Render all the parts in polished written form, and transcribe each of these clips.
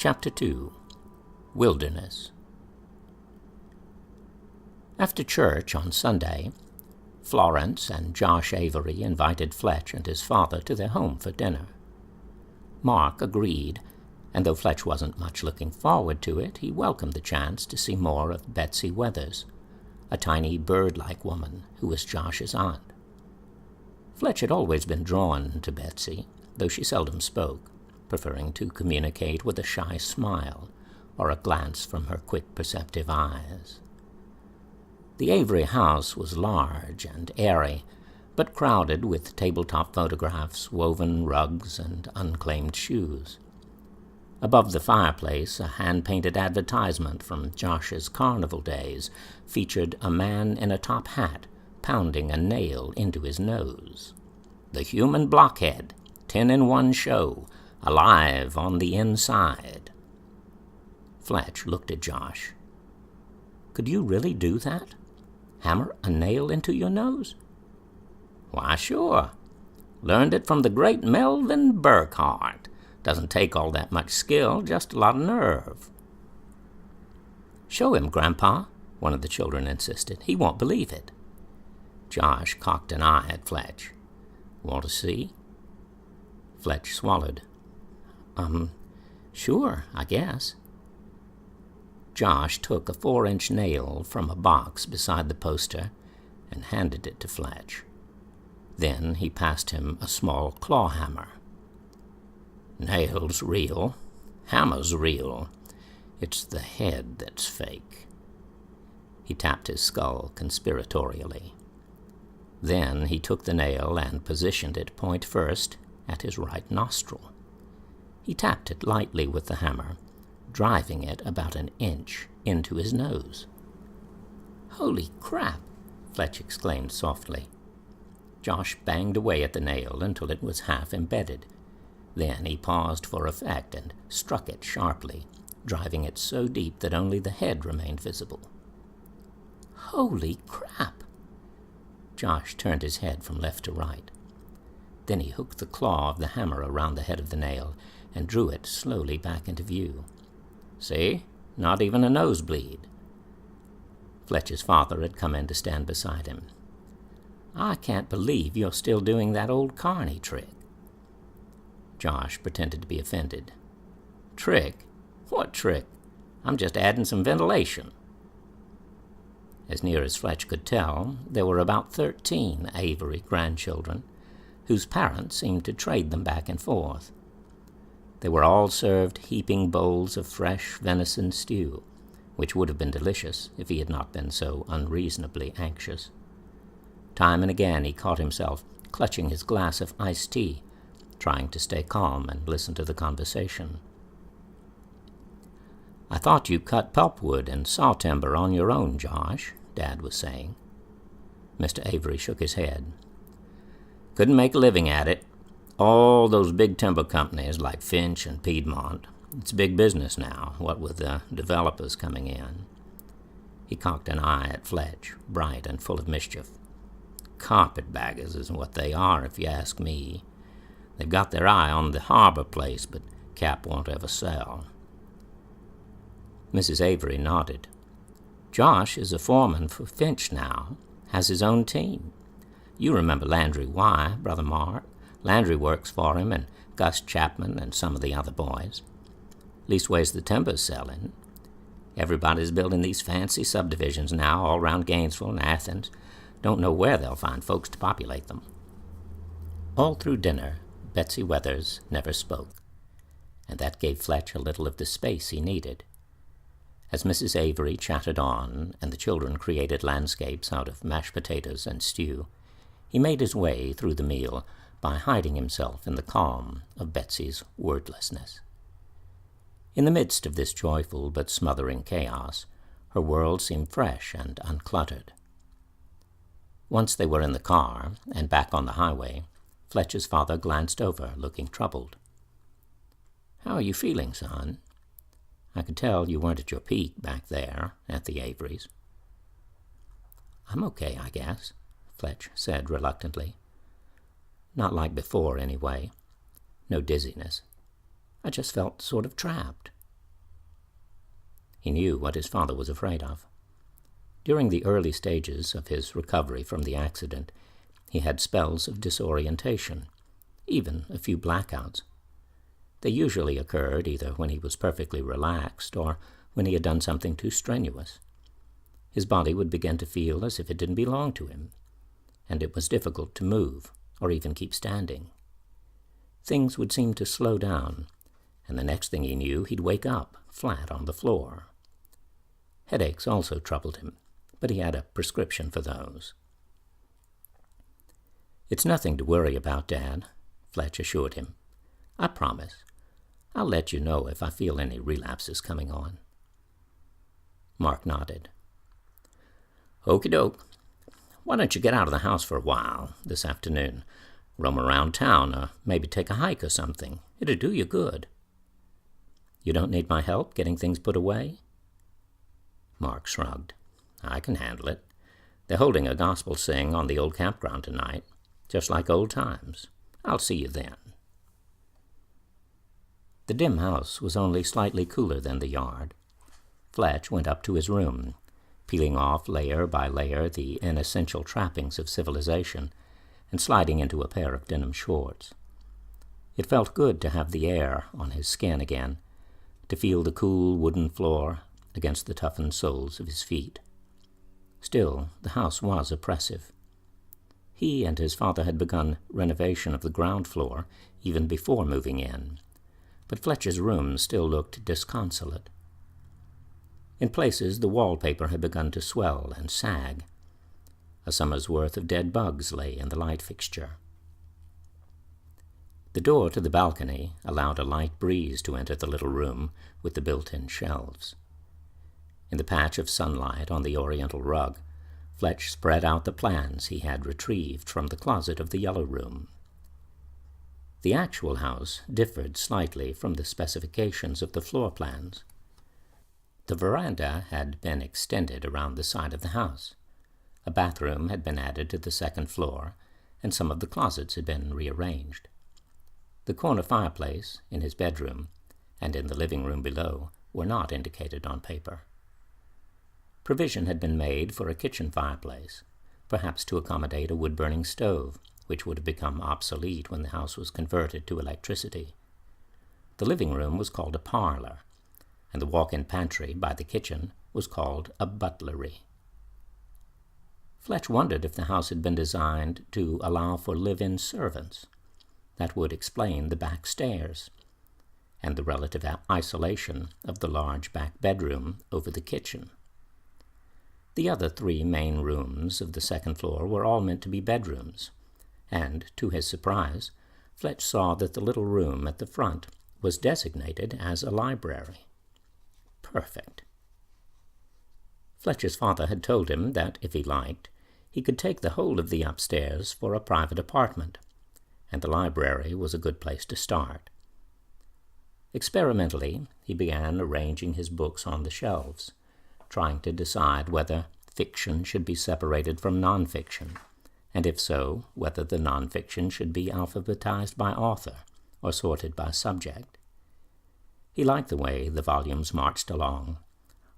Chapter 2. Wilderness. After church on Sunday, Florence and Josh Avery invited Fletch and his father to their home for dinner. Mark agreed, and though Fletch wasn't much looking forward to it, he welcomed the chance to see more of Betsy Weathers, a tiny bird-like woman who was Josh's aunt. Fletch had always been drawn to Betsy, though she seldom spoke, preferring to communicate with a shy smile or a glance from her quick, perceptive eyes. The Avery house was large and airy, but crowded with tabletop photographs, woven rugs, and unclaimed shoes. Above the fireplace, a hand-painted advertisement from Josh's carnival days featured a man in a top hat pounding a nail into his nose. "The Human Blockhead, 10-in-1 show, alive on the inside." Fletch looked at Josh. "Could you really do that? Hammer a nail into your nose?" "Why, sure. Learned it from the great Melvin Burkhart. Doesn't take all that much skill, just a lot of nerve." "Show him, Grandpa," one of the children insisted. "He won't believe it." Josh cocked an eye at Fletch. "Want to see?" Fletch swallowed. Sure, I guess." Josh took a 4-inch nail from a box beside the poster and handed it to Fletch. Then he passed him a small claw hammer. "Nail's real. Hammer's real. It's the head that's fake." He tapped his skull conspiratorially. Then he took the nail and positioned it point first at his right nostril. He tapped it lightly with the hammer, driving it about an inch into his nose. "Holy crap!" Fletch exclaimed softly. Josh banged away at the nail until it was half embedded. Then he paused for effect and struck it sharply, driving it so deep that only the head remained visible. "Holy crap!" Josh turned his head from left to right. Then he hooked the claw of the hammer around the head of the nail and drew it slowly back into view. "See? Not even a nosebleed." Fletch's father had come in to stand beside him. "I can't believe you're still doing that old carny trick." Josh pretended to be offended. "Trick? What trick? I'm just adding some ventilation." As near as Fletch could tell, there were about 13 Avery grandchildren, whose parents seemed to trade them back and forth. They were all served heaping bowls of fresh venison stew, which would have been delicious if he had not been so unreasonably anxious. Time and again he caught himself clutching his glass of iced tea, trying to stay calm and listen to the conversation. "I thought you cut pulpwood and saw timber on your own, Josh," Dad was saying. Mr. Avery shook his head. "Couldn't make a living at it. All those big timber companies like Finch and Piedmont. It's big business now, what with the developers coming in." He cocked an eye at Fletch, bright and full of mischief. "Carpetbaggers is what they are, if you ask me. They've got their eye on the harbor place, but Cap won't ever sell." Mrs. Avery nodded. "Josh is a foreman for Finch now, has his own team. You remember Landry Y., Brother Mark? Landry works for him, and Gus Chapman and some of the other boys. Leastways the timber's selling. Everybody's building these fancy subdivisions now all around Gainesville and Athens. Don't know where they'll find folks to populate them." All through dinner, Betsy Weathers never spoke, and that gave Fletch a little of the space he needed. As Mrs. Avery chatted on, and the children created landscapes out of mashed potatoes and stew, he made his way through the meal by hiding himself in the calm of Betsy's wordlessness. In the midst of this joyful but smothering chaos, her world seemed fresh and uncluttered. Once they were in the car and back on the highway, Fletch's father glanced over, looking troubled. "How are you feeling, son? I could tell you weren't at your peak back there at the Averys." "I'm okay, I guess," Fletch said reluctantly. "Not like before, anyway. No dizziness. I just felt sort of trapped." He knew what his father was afraid of. During the early stages of his recovery from the accident, he had spells of disorientation, even a few blackouts. They usually occurred either when he was perfectly relaxed or when he had done something too strenuous. His body would begin to feel as if it didn't belong to him, and it was difficult to move or even keep standing. Things would seem to slow down, and the next thing he knew, he'd wake up flat on the floor. Headaches also troubled him, but he had a prescription for those. "It's nothing to worry about, Dad," Fletch assured him. "I promise. I'll let you know if I feel any relapses coming on." Mark nodded. "Okie doke. Why don't you get out of the house for a while this afternoon? Roam around town, or maybe take a hike or something. It'll do you good." "You don't need my help getting things put away?" Mark shrugged. "I can handle it. They're holding a gospel sing on the old campground tonight, just like old times. I'll see you then." The dim house was only slightly cooler than the yard. Fletch went up to his room, peeling off layer by layer the inessential trappings of civilization and sliding into a pair of denim shorts. It felt good to have the air on his skin again, to feel the cool wooden floor against the toughened soles of his feet. Still, the house was oppressive. He and his father had begun renovation of the ground floor even before moving in, but Fletcher's room still looked disconsolate. In places, the wallpaper had begun to swell and sag. A summer's worth of dead bugs lay in the light fixture. The door to the balcony allowed a light breeze to enter the little room with the built-in shelves. In the patch of sunlight on the oriental rug, Fletch spread out the plans he had retrieved from the closet of the yellow room. The actual house differed slightly from the specifications of the floor plans. The veranda had been extended around the side of the house. A bathroom had been added to the second floor, and some of the closets had been rearranged. The corner fireplace in his bedroom and in the living room below were not indicated on paper. Provision had been made for a kitchen fireplace, perhaps to accommodate a wood-burning stove, which would have become obsolete when the house was converted to electricity. The living room was called a parlor, and the walk-in pantry by the kitchen was called a butlery. Fletch wondered if the house had been designed to allow for live-in servants. That would explain the back stairs and the relative isolation of the large back bedroom over the kitchen. The other three main rooms of the second floor were all meant to be bedrooms, and, to his surprise, Fletch saw that the little room at the front was designated as a library. Perfect. Fletcher's father had told him that, if he liked, he could take the whole of the upstairs for a private apartment, and the library was a good place to start. Experimentally, he began arranging his books on the shelves, trying to decide whether fiction should be separated from nonfiction, and if so, whether the nonfiction should be alphabetized by author or sorted by subject. He liked the way the volumes marched along,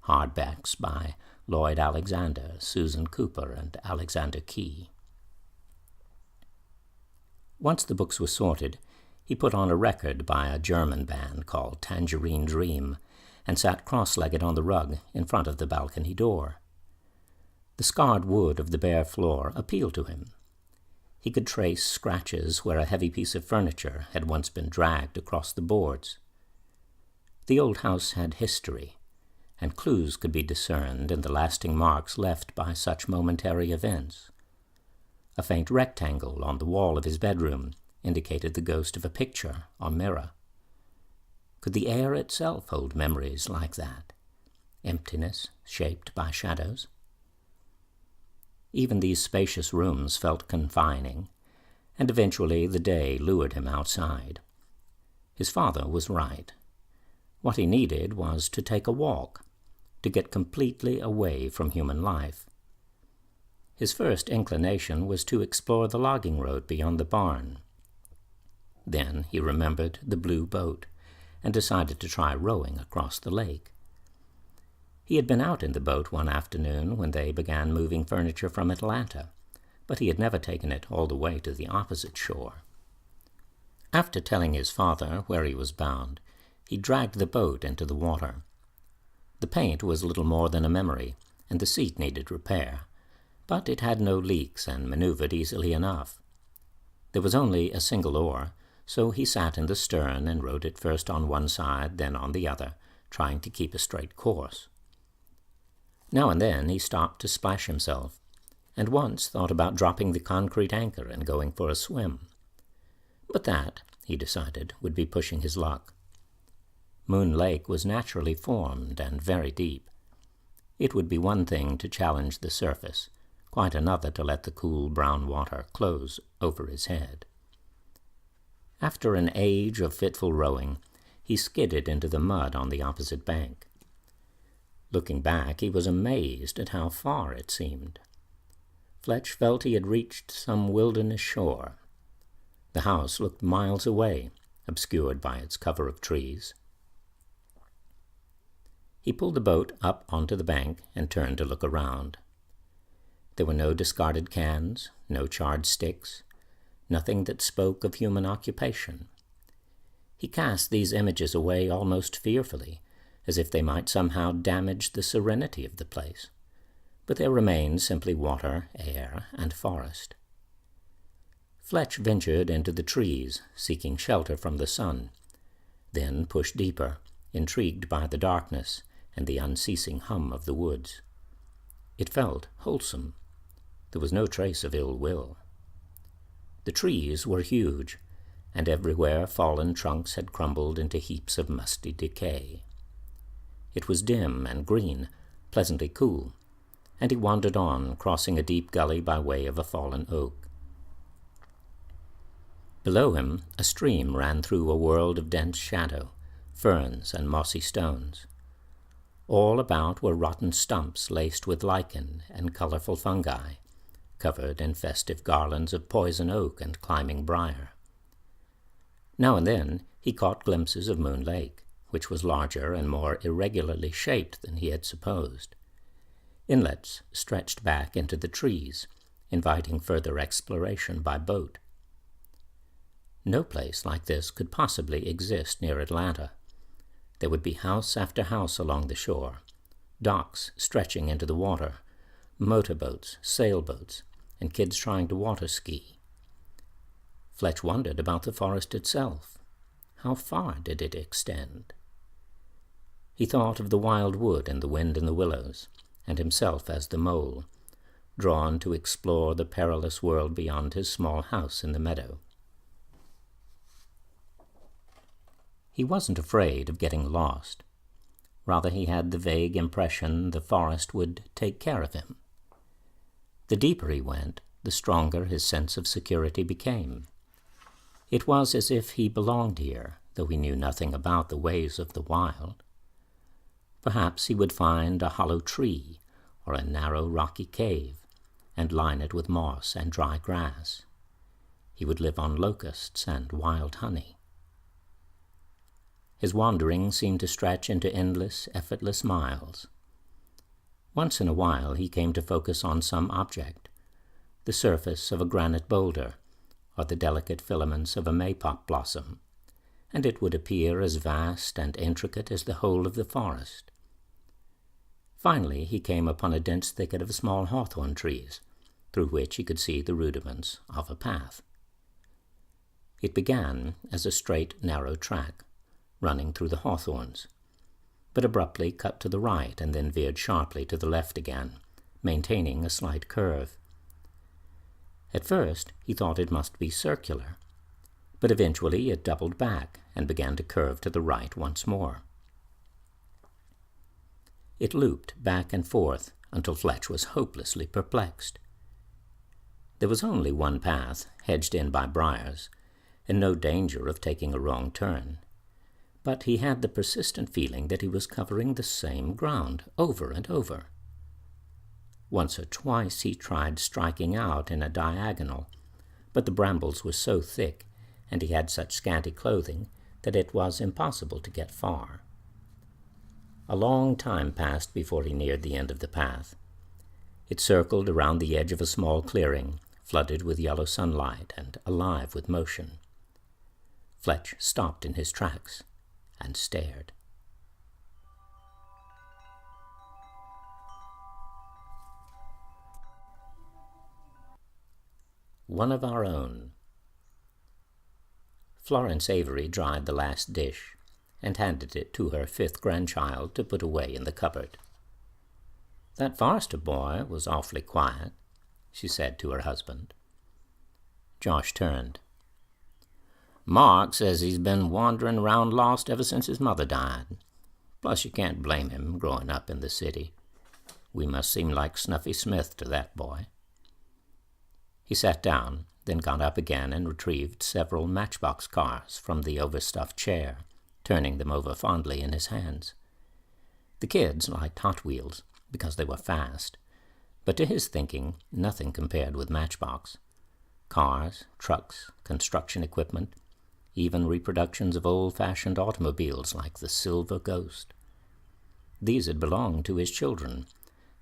hardbacks by Lloyd Alexander, Susan Cooper, and Alexander Key. Once the books were sorted, he put on a record by a German band called Tangerine Dream and sat cross-legged on the rug in front of the balcony door. The scarred wood of the bare floor appealed to him. He could trace scratches where a heavy piece of furniture had once been dragged across the boards. The old house had history, and clues could be discerned in the lasting marks left by such momentary events. A faint rectangle on the wall of his bedroom indicated the ghost of a picture or mirror. Could the air itself hold memories like that? Emptiness shaped by shadows? Even these spacious rooms felt confining, and eventually the day lured him outside. His father was right. What he needed was to take a walk, to get completely away from human life. His first inclination was to explore the logging road beyond the barn. Then he remembered the blue boat and decided to try rowing across the lake. He had been out in the boat one afternoon when they began moving furniture from Atlanta, but he had never taken it all the way to the opposite shore. After telling his father where he was bound, he dragged the boat into the water. The paint was little more than a memory, and the seat needed repair, but it had no leaks and maneuvered easily enough. There was only a single oar, so he sat in the stern and rowed it first on one side, then on the other, trying to keep a straight course. Now and then he stopped to splash himself, and once thought about dropping the concrete anchor and going for a swim. But that, he decided, would be pushing his luck. Moon Lake was naturally formed and very deep. It would be one thing to challenge the surface, quite another to let the cool brown water close over his head. After an age of fitful rowing, he skidded into the mud on the opposite bank. Looking back, he was amazed at how far it seemed. Fletch felt he had reached some wilderness shore. The house looked miles away, obscured by its cover of trees. He pulled the boat up onto the bank and turned to look around. There were no discarded cans, no charred sticks, nothing that spoke of human occupation. He cast these images away almost fearfully, as if they might somehow damage the serenity of the place. But there remained simply water, air, and forest. Fletch ventured into the trees, seeking shelter from the sun, then pushed deeper, intrigued by the darkness and the unceasing hum of the woods. It felt wholesome. There was no trace of ill will. The trees were huge, and everywhere fallen trunks had crumbled into heaps of musty decay. It was dim and green, pleasantly cool, and he wandered on, crossing a deep gully by way of a fallen oak. Below him, a stream ran through a world of dense shadow, ferns and mossy stones. All about were rotten stumps laced with lichen and colorful fungi, covered in festive garlands of poison oak and climbing briar. Now and then he caught glimpses of Moon Lake, which was larger and more irregularly shaped than he had supposed. Inlets stretched back into the trees, inviting further exploration by boat. No place like this could possibly exist near Atlanta. There would be house after house along the shore, docks stretching into the water, motorboats, sailboats, and kids trying to water ski. Fletch wondered about the forest itself. How far did it extend? He thought of the wild wood and the wind in the willows, and himself as the mole, drawn to explore the perilous world beyond his small house in the meadow. He wasn't afraid of getting lost. Rather, he had the vague impression the forest would take care of him. The deeper he went, the stronger his sense of security became. It was as if he belonged here, though he knew nothing about the ways of the wild. Perhaps he would find a hollow tree or a narrow rocky cave, and line it with moss and dry grass. He would live on locusts and wild honey. His wanderings seemed to stretch into endless, effortless miles. Once in a while he came to focus on some object, the surface of a granite boulder, or the delicate filaments of a maypop blossom, and it would appear as vast and intricate as the whole of the forest. Finally he came upon a dense thicket of small hawthorn trees, through which he could see the rudiments of a path. It began as a straight, narrow track, running through the hawthorns, but abruptly cut to the right and then veered sharply to the left again, maintaining a slight curve. At first he thought it must be circular, but eventually it doubled back and began to curve to the right once more. It looped back and forth until Fletch was hopelessly perplexed. There was only one path, hedged in by briars, and no danger of taking a wrong turn. But he had the persistent feeling that he was covering the same ground over and over. Once or twice he tried striking out in a diagonal, but the brambles were so thick, and he had such scanty clothing, that it was impossible to get far. A long time passed before he neared the end of the path. It circled around the edge of a small clearing, flooded with yellow sunlight and alive with motion. Fletch stopped in his tracks and stared. One of our own. Florence Avery dried the last dish and handed it to her 5th grandchild to put away in the cupboard. "That Forrester boy was awfully quiet," she said to her husband. Josh turned. "Mark says he's been wandering around lost ever since his mother died. Plus you can't blame him growing up in the city. We must seem like Snuffy Smith to that boy." He sat down, then got up again and retrieved several matchbox cars from the overstuffed chair, turning them over fondly in his hands. The kids liked Hot Wheels because they were fast, but to his thinking, nothing compared with Matchbox. Cars, trucks, construction equipment, even reproductions of old-fashioned automobiles like the Silver Ghost. These had belonged to his children,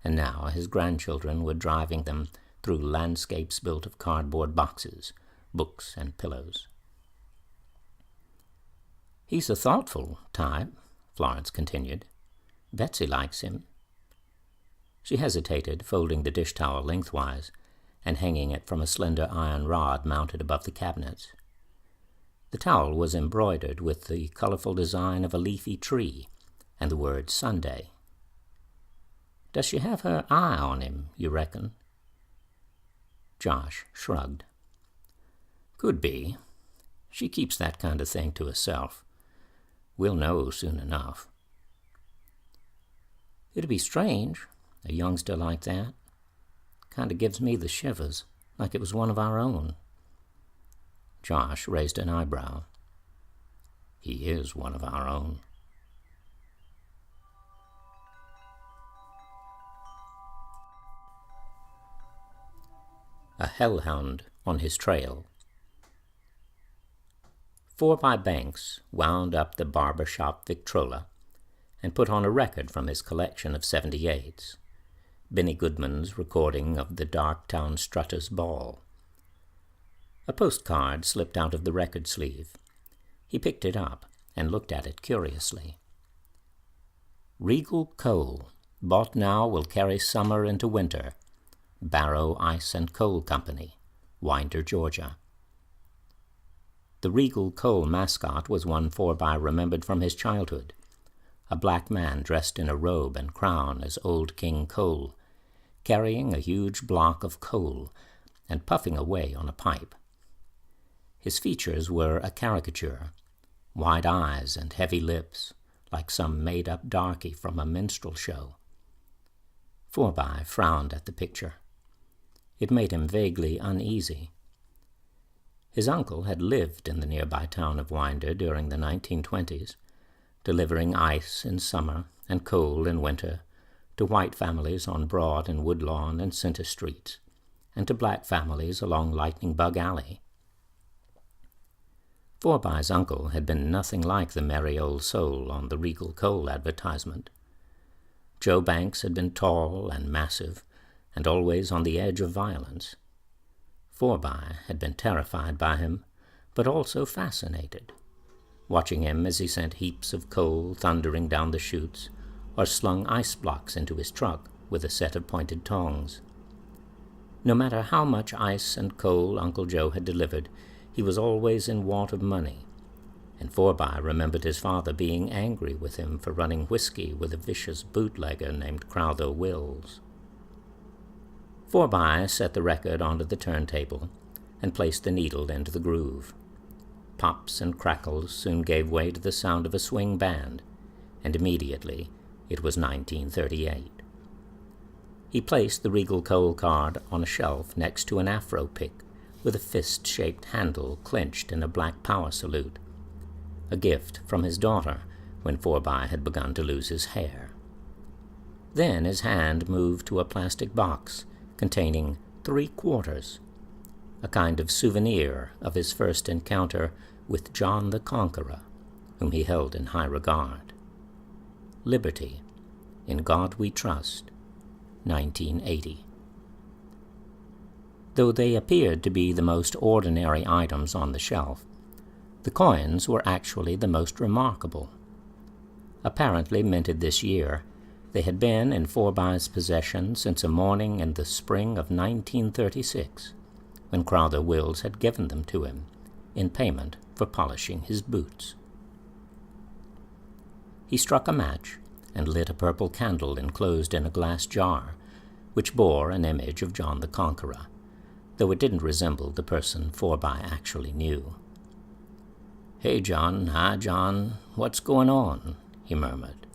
and now his grandchildren were driving them through landscapes built of cardboard boxes, books, and pillows. "He's a thoughtful type," Florence continued. "Betsy likes him." She hesitated, folding the dish towel lengthwise and hanging it from a slender iron rod mounted above the cabinets. The towel was embroidered with the colorful design of a leafy tree and the word Sunday. "Does she have her eye on him, you reckon?" Josh shrugged. "Could be. She keeps that kind of thing to herself. We'll know soon enough." "It'd be strange, a youngster like that. Kind of gives me the shivers, like it was one of our own." Josh raised an eyebrow. "He is one of our own." A hellhound on his trail. 4 Banks wound up the barber shop Victrola and put on a record from his collection of 78s, Benny Goodman's recording of the Darktown Strutters' Ball. A postcard slipped out of the record sleeve. He picked it up and looked at it curiously. "Regal Coal, bought now will carry summer into winter. Barrow Ice and Coal Company, Winder, Georgia." The Regal Coal mascot was one Forby remembered from his childhood, a black man dressed in a robe and crown as Old King Cole, carrying a huge block of coal and puffing away on a pipe. His features were a caricature, wide eyes and heavy lips, like some made-up darky from a minstrel show. Forby frowned at the picture. It made him vaguely uneasy. His uncle had lived in the nearby town of Winder during the 1920s, delivering ice in summer and coal in winter to white families on Broad and Woodlawn and Center Streets, and to black families along Lightning Bug Alley. Forby's uncle had been nothing like the merry old soul on the Regal Coal advertisement. Joe Banks had been tall and massive, and always on the edge of violence. Forby had been terrified by him, but also fascinated, watching him as he sent heaps of coal thundering down the chutes, or slung ice blocks into his truck with a set of pointed tongs. No matter how much ice and coal Uncle Joe had delivered, he was always in want of money, and Forby remembered his father being angry with him for running whiskey with a vicious bootlegger named Crowther Wills. Forby set the record onto the turntable and placed the needle into the groove. Pops and crackles soon gave way to the sound of a swing band, and immediately it was 1938. He placed the Regal Coal card on a shelf next to an afro pick with a fist-shaped handle clenched in a black power salute, a gift from his daughter when Forby had begun to lose his hair. Then his hand moved to a plastic box containing 3 quarters, a kind of souvenir of his first encounter with John the Conqueror, whom he held in high regard. Liberty, In God We Trust, 1980. Though they appeared to be the most ordinary items on the shelf, the coins were actually the most remarkable. Apparently minted this year, they had been in Forby's possession since a morning in the spring of 1936, when Crowther Wills had given them to him in payment for polishing his boots. He struck a match and lit a purple candle enclosed in a glass jar, which bore an image of John the Conqueror, though it didn't resemble the person Forby actually knew. "Hey, John, hi, John, what's going on?" he murmured.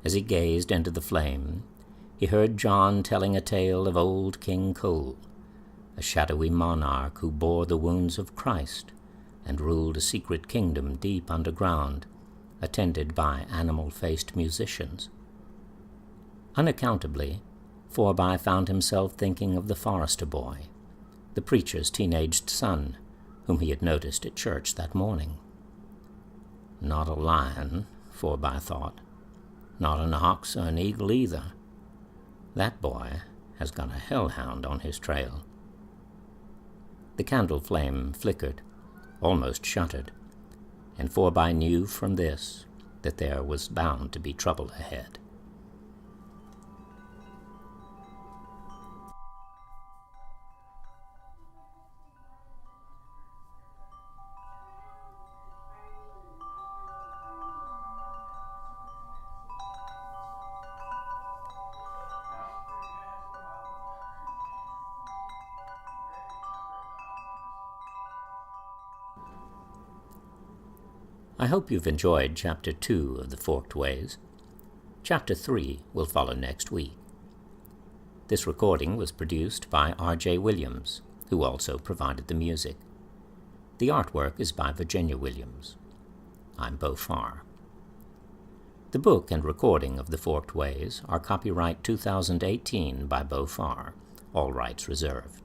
As he gazed into the flame, he heard John telling a tale of old King Cole, a shadowy monarch who bore the wounds of Christ and ruled a secret kingdom deep underground, attended by animal-faced musicians. Unaccountably, Forby found himself thinking of the Forester boy, the preacher's teenaged son, whom he had noticed at church that morning. Not a lion, Forby thought. Not an ox or an eagle either. That boy has got a hellhound on his trail. The candle flame flickered, almost shuddered, and Forby knew from this that there was bound to be trouble ahead. I hope you've enjoyed Chapter 2 of The Forked Ways. Chapter 3 will follow next week. This recording was produced by R.J. Williams, who also provided the music. The artwork is by Virginia Williams. I'm Beau Farr. The book and recording of The Forked Ways are copyright 2018 by Beau Farr, all rights reserved.